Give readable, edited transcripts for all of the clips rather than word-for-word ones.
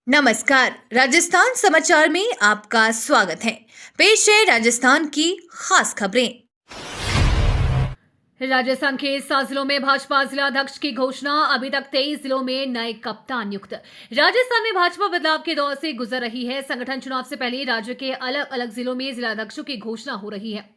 नमस्कार। राजस्थान समाचार में आपका स्वागत है। पेश है राजस्थान की खास खबरें। राजस्थान के 7 जिलों में भाजपा जिलाध्यक्ष की घोषणा। अभी तक 23 जिलों में नए कप्तान नियुक्त। राजस्थान में भाजपा बदलाव के दौर से गुजर रही है। संगठन चुनाव से पहले राज्य के अलग अलग जिलों में जिलाध्यक्षों की घोषणा हो रही है।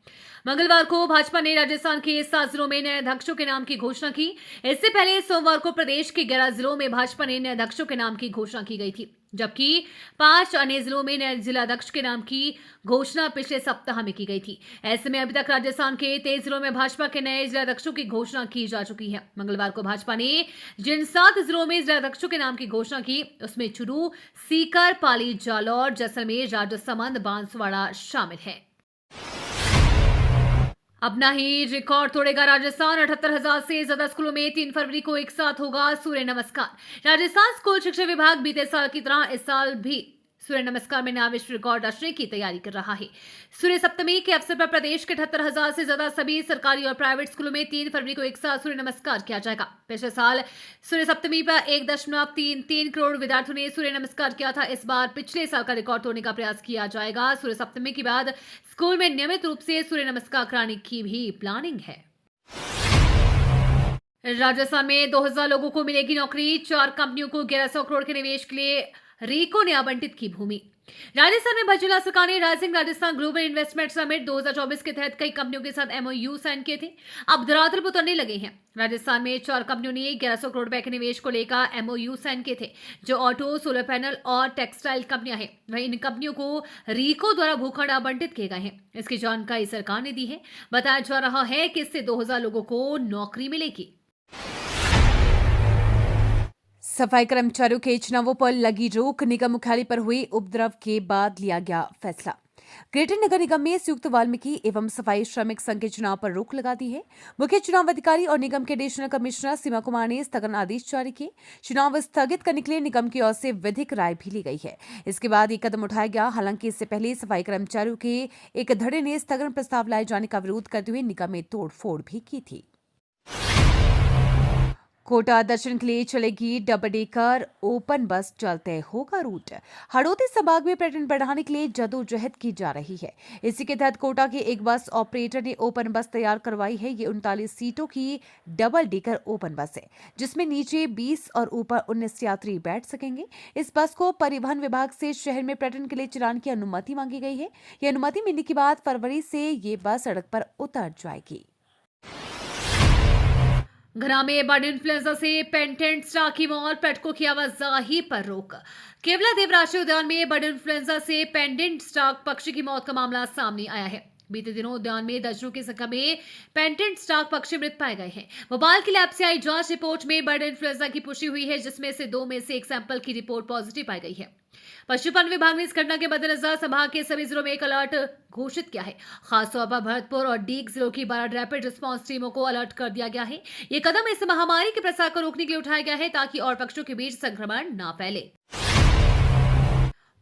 मंगलवार को भाजपा ने राजस्थान के 7 जिलों में नए अध्यक्षों के नाम की घोषणा की। इससे पहले सोमवार को प्रदेश के 11 जिलों में भाजपा ने नए अध्यक्षों के नाम की घोषणा की गई थी, जबकि 5 अन्य जिलों में नए जिलाध्यक्ष के नाम की घोषणा पिछले सप्ताह में की गई थी। ऐसे में अभी तक राजस्थान के 23 जिलों में भाजपा के नए जिलाध्यक्षों की घोषणा की जा चुकी है। मंगलवार को भाजपा ने जिन 7 जिलों में जिलाध्यक्षों के नाम की घोषणा की, उसमें चुरू, सीकर, पाली, जालौर, जैसलमेर, राजसमंद, बांसवाड़ा शामिल है। अपना ही रिकॉर्ड तोड़ेगा राजस्थान। 78,000 से ज्यादा स्कूलों में 3 फरवरी को एक साथ होगा सूर्य नमस्कार। राजस्थान स्कूल शिक्षा विभाग बीते साल की तरह इस साल भी सूर्य नमस्कार में नया विश्व रिकॉर्ड रचने की तैयारी कर रहा है। सूर्य सप्तमी के अवसर पर प्रदेश के 78,000 से ज्यादा सभी सरकारी और प्राइवेट स्कूलों में 3 फरवरी को एक साथ सूर्य नमस्कार किया जाएगा। पिछले साल सूर्य सप्तमी पर 1.33 करोड़ विद्यार्थियों ने सूर्य नमस्कार किया था। इस बार पिछले साल का रिकॉर्ड तोड़ने का प्रयास किया जाएगा। सूर्य सप्तमी के बाद स्कूल में नियमित रूप से सूर्य नमस्कार कराने की भी प्लानिंग है। राजस्थान में 2,000 लोगों को मिलेगी नौकरी। 4 कंपनियों को 1100 करोड़ के निवेश के लिए रीको ने आवंटित की भूमि। राजस्थान में भाजपा सरकार ने rising Rajasthan global investment summit 2024 के तहत कई कंपनियों के साथ एमओयू साइन किए थे। अब धरातल पर उतरने लगे हैं। राजस्थान में 4 कंपनियों ने 1100 करोड़ रुपए के निवेश को लेकर एमओयू साइन किए थे, जो ऑटो, सोलर पैनल और टेक्सटाइल कंपनियां हैं। वहीं इन कंपनियों को रीको द्वारा भूखंड आवंटित किए गए हैं। इसकी जानकारी सरकार ने दी है। बताया जा रहा है कि इससे 2,000 लोगों को नौकरी मिलेगी। सफाई कर्मचारियों के चुनावों पर लगी रोक। निगम मुख्यालय पर हुए उपद्रव के बाद लिया गया फैसला। ग्रेटर नगर निगम में संयुक्त वाल्मीकि एवं सफाई श्रमिक संघ के चुनाव पर रोक लगा दी है। मुख्य चुनाव अधिकारी और निगम के एडिशनल कमिश्नर सीमा कुमार ने स्थगन आदेश जारी किए। चुनाव स्थगित करने के लिए निगम की ओर से विधिक राय भी ली गई है। इसके बाद ये कदम उठाया गया। हालांकि इससे पहले सफाई कर्मचारियों के एक धड़े ने स्थगन प्रस्ताव लाए जाने का विरोध करते हुए निगम में तोड़फोड़ भी की थी। कोटा दर्शन के लिए चलेगी डबल डेकर ओपन बस, चलते होगा रूट। हड़ौती संभाग में पर्यटन बढ़ाने के लिए जदोजहद की जा रही है। इसी के तहत कोटा के एक बस ऑपरेटर ने ओपन बस तैयार करवाई है। ये 39 सीटों की डबल डेकर ओपन बस है, जिसमें नीचे 20 और ऊपर 19 यात्री बैठ सकेंगे। इस बस को परिवहन विभाग से शहर में पर्यटन के लिए चलाने की अनुमति मांगी गई है। ये अनुमति मिलने के बाद फरवरी से ये बस सड़क पर उतर जाएगी। घरा में बर्ड इन्फ्लुएंजा से पेंटेंट स्टार की मौत। पर्यटकों की आवाजाही पर रोक। केवला देव राष्ट्रीय उद्यान में बर्ड इन्फ्लुएंजा से पेंडेंट स्टार पक्षी की मौत का मामला सामने आया है। बीते दिनों उद्यान में दर्जनों की संख्या में पेंटेंट स्टार पक्षी मृत पाए गए हैं। भोपाल की लैब से आई जांच रिपोर्ट में बर्ड इन्फ्लुएंजा की पुष्टि हुई है, जिसमें से 2 में से 1 सैंपल की रिपोर्ट पॉजिटिव पाई गई है। पशुपालन विभाग ने इस घटना के मद्देनजर संभाग के सभी जिलों में एक अलर्ट घोषित किया है। खासतौर पर भरतपुर और डीग जिलों की 12 रैपिड रिस्पांस टीमों को अलर्ट कर दिया गया है। ये कदम इस महामारी के प्रसार को रोकने के लिए उठाया गया है, ताकि और पक्षियों के बीच संक्रमण न फैले।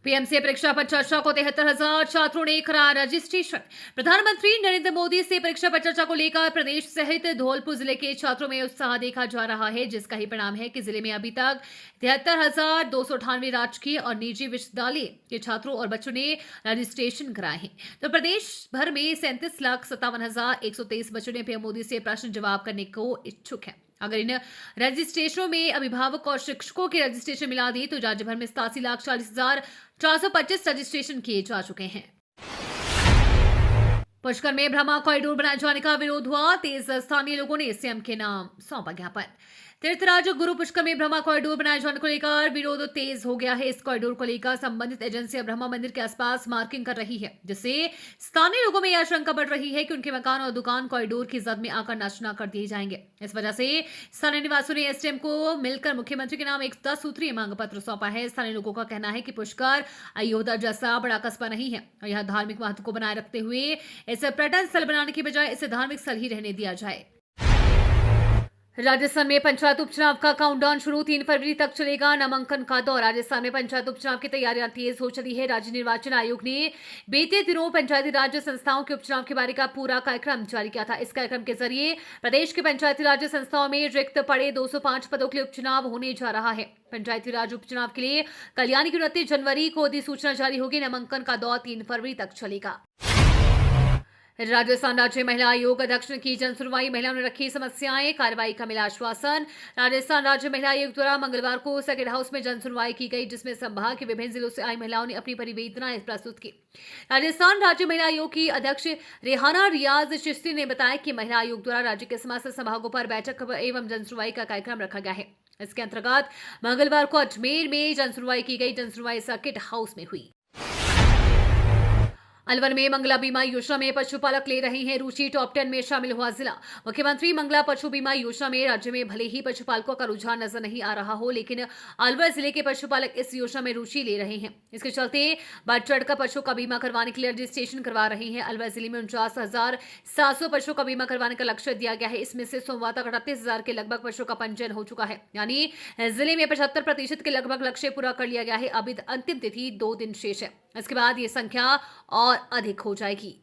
पीएमसी परीक्षा पर चर्चा को 73,000 छात्रों ने करा रजिस्ट्रेशन। प्रधानमंत्री नरेंद्र मोदी से परीक्षा पर चर्चा को लेकर प्रदेश सहित धौलपुर जिले के छात्रों में उत्साह देखा जा रहा है, जिसका ही परिणाम है कि जिले में अभी तक 73,298 राजकीय और निजी विश्वविद्यालय के छात्रों और बच्चों ने रजिस्ट्रेशन कराए हैं। तो प्रदेश भर में 37,57,123 बच्चों ने पीएम मोदी से प्रश्न जवाब करने को इच्छुक है। अगर इन रजिस्ट्रेशनों में अभिभावक और शिक्षकों के रजिस्ट्रेशन मिला दी तो राज्य भर में 87,40,425 रजिस्ट्रेशन किए जा चुके हैं। पुष्कर में ब्रह्मा कॉरिडोर बनाए जाने का विरोध हुआ। तेज स्थानीय लोगों ने सीएम के नाम सौंपा ज्ञापन। तीर्थराज गुरु पुष्कर में ब्रह्मा कॉरिडोर बनाए जाने को लेकर विरोध तेज हो गया है। इस कॉरिडोर को लेकर संबंधित एजेंसियां ब्रह्मा मंदिर के आसपास मार्किंग कर रही है, जिससे स्थानीय लोगों में यह आशंका बढ़ रही है कि उनके मकान और दुकान कॉरिडोर की जद में आकर नष्ट कर दिए जाएंगे। इस वजह से स्थानीय निवासियों ने एसडीएम को मिलकर मुख्यमंत्री के नाम एक 10 सूत्रीय मांग पत्र सौंपा है। स्थानीय लोगों का कहना है कि पुष्कर अयोध्या जैसा बड़ा कस्बा नहीं है और यह धार्मिक महत्व को बनाए रखते हुए इसे पर्यटन स्थल बनाने की बजाय इसे धार्मिक स्थल ही रहने दिया जाए। राजस्थान में पंचायत उपचुनाव का काउंटडाउन शुरू 3 फरवरी तक चलेगा नामांकन का दौर। राजस्थान में पंचायत उपचुनाव की तैयारियां तेज हो चली है। राज्य निर्वाचन आयोग ने बीते दिनों पंचायती राज संस्थाओं के उपचुनाव के बारे का पूरा कार्यक्रम जारी किया था। इस कार्यक्रम के जरिए प्रदेश के पंचायती राज संस्थाओं में रिक्त पड़े 205 पदों के लिए उपचुनाव होने जा रहा है। पंचायती राज उपचुनाव के लिए कल यानी कि 29 जनवरी को अधिसूचना जारी होगी। नामांकन का दौर 3 फरवरी तक चलेगा। राजस्थान राज्य महिला आयोग अध्यक्ष ने की जन सुनवाई। महिलाओं ने रखी समस्याएं, कार्रवाई का मिला आश्वासन। राजस्थान राज्य महिला आयोग द्वारा मंगलवार को सर्किट हाउस में जन सुनवाई की गई, जिसमें संभाग के विभिन्न जिलों से आई महिलाओं ने अपनी परिवेदनाएं प्रस्तुत की। राजस्थान राज्य महिला आयोग की अध्यक्ष रेहाना रियाज चिश्ती ने बताया कि महिला आयोग द्वारा राज्य के समस्त संभागों पर बैठक एवं जन सुनवाई का कार्यक्रम रखा गया है। इसके अंतर्गत मंगलवार को अजमेर में जन सुनवाई की गई। जन सुनवाई सर्किट हाउस में हुई। अलवर में मंगला बीमा योजना में पशुपालक ले रहे हैं रुचि। टॉप 10 में शामिल हुआ जिला। मुख्यमंत्री मंगला पशु बीमा योजना में राज्य में भले ही पशुपालकों का रुझान नजर नहीं आ रहा हो, लेकिन अलवर जिले के पशुपालक इस योजना में रुचि ले रहे हैं। इसके चलते बढ़ चढ़कर पशु का बीमा करवाने के लिए रजिस्ट्रेशन करवा रहे हैं। अलवर जिले में 49,700 पशु का बीमा करवाने का लक्ष्य दिया गया है। इसमें से सोमवार तक 38,000 के लगभग पशु का पंजीयन हो चुका है, यानी जिले में 75% के लगभग लक्ष्य पूरा कर लिया गया है। अभी अंतिम तिथि 2 दिन शेष है। इसके बाद ये संख्या और अधिक हो जाएगी।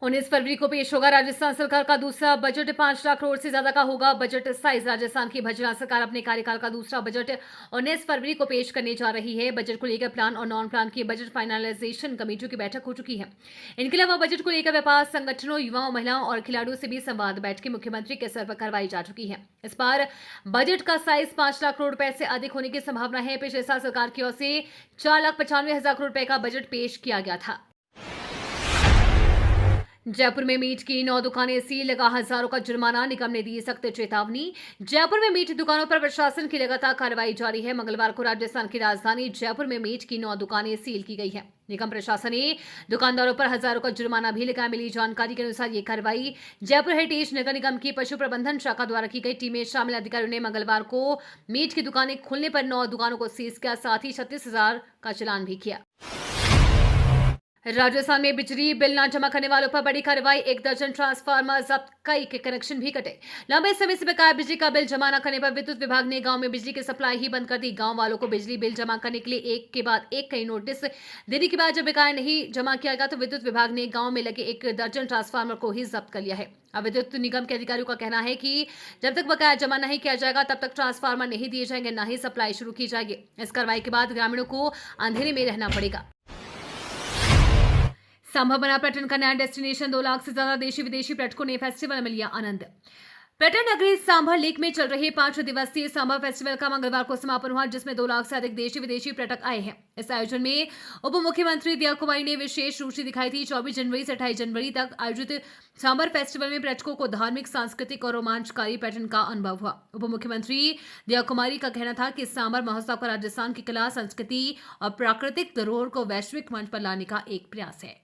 19 फरवरी को पेश होगा राजस्थान सरकार का दूसरा बजट। 5 लाख करोड़ से ज्यादा का होगा बजट साइज। राजस्थान की भजना सरकार अपने कार्यकाल का दूसरा बजट 19 फरवरी को पेश करने जा रही है। बजट को लेकर प्लान और नॉन प्लान की बजट फाइनलाइजेशन कमेटियों की बैठक हो चुकी है। इनके अलावा बजट को लेकर व्यापार संगठनों, युवाओं, महिलाओं और खिलाड़ियों से भी संवाद बैठकें मुख्यमंत्री के स्तर पर करवाई जा चुकी है। इस बार बजट का साइज 5 लाख करोड़ रुपए से अधिक होने की संभावना है। पिछले साल सरकार की ओर से 4,95,000 करोड़ रुपए का बजट पेश किया गया था। जयपुर में मीट की 9 दुकानें सील, लगा हजारों का जुर्माना। निगम ने दी सख्त चेतावनी। जयपुर में मीट दुकानों पर प्रशासन की लगातार कार्रवाई जारी है। मंगलवार को राजस्थान की राजधानी जयपुर में मीट की 9 दुकानें सील की गई है। निगम प्रशासन ने दुकानदारों पर हजारों का जुर्माना भी लगाया। मिली जानकारी के अनुसार ये कार्रवाई जयपुर हेरिटेज नगर निगम की पशु प्रबंधन शाखा द्वारा की गई। टीम में शामिल अधिकारियों ने मंगलवार को मीट की दुकानें खुलने पर 9 दुकानों को सीज किया, साथ ही 36,000 का चालान भी किया। राजस्थान में बिजली बिल न जमा करने वालों पर बड़ी कार्रवाई। 1 दर्जन ट्रांसफार्मर जब्त, कई के कनेक्शन भी कटे। लंबे समय से बकाया बिजली का बिल जमा न करने पर विद्युत विभाग ने गांव में बिजली की सप्लाई ही बंद कर दी। गांव वालों को बिजली बिल जमा करने के लिए एक के बाद एक कई नोटिस देने के बाद जब बकाया नहीं जमा किया गया तो विद्युत विभाग ने गांव में लगे 1 दर्जन ट्रांसफार्मर को ही जब्त कर लिया है। अब विद्युत निगम के अधिकारियों का कहना है कि जब तक बकाया जमा नहीं किया जाएगा तब तक ट्रांसफार्मर नहीं दिए जाएंगे, न ही सप्लाई शुरू की जाएगी। इस कार्रवाई के बाद ग्रामीणों को अंधेरे में रहना पड़ेगा। सांभर बना पर्यटन का नया डेस्टिनेशन। 2 लाख से ज्यादा देशी विदेशी पर्यटकों ने फेस्टिवल में लिया आनंद। पर्यटन नगरी सांभर लेक में चल रहे 5 दिवसीय सांभर फेस्टिवल का मंगलवार को समापन हुआ, जिसमें 2 लाख से अधिक देशी विदेशी पर्यटक आए हैं। इस आयोजन में उप मुख्यमंत्री दिया कुमारी ने विशेष रुचि दिखाई थी। 24 जनवरी से 28 जनवरी तक आयोजित सांभर फेस्टिवल में पर्यटकों को धार्मिक, सांस्कृतिक और रोमांचकारी पर्यटन का अनुभव हुआ। उप मुख्यमंत्री दिया कुमारी का कहना था कि सांभर महोत्सव का राजस्थान की कला, संस्कृति और प्राकृतिक धरोहर को वैश्विक मंच पर लाने का एक प्रयास है।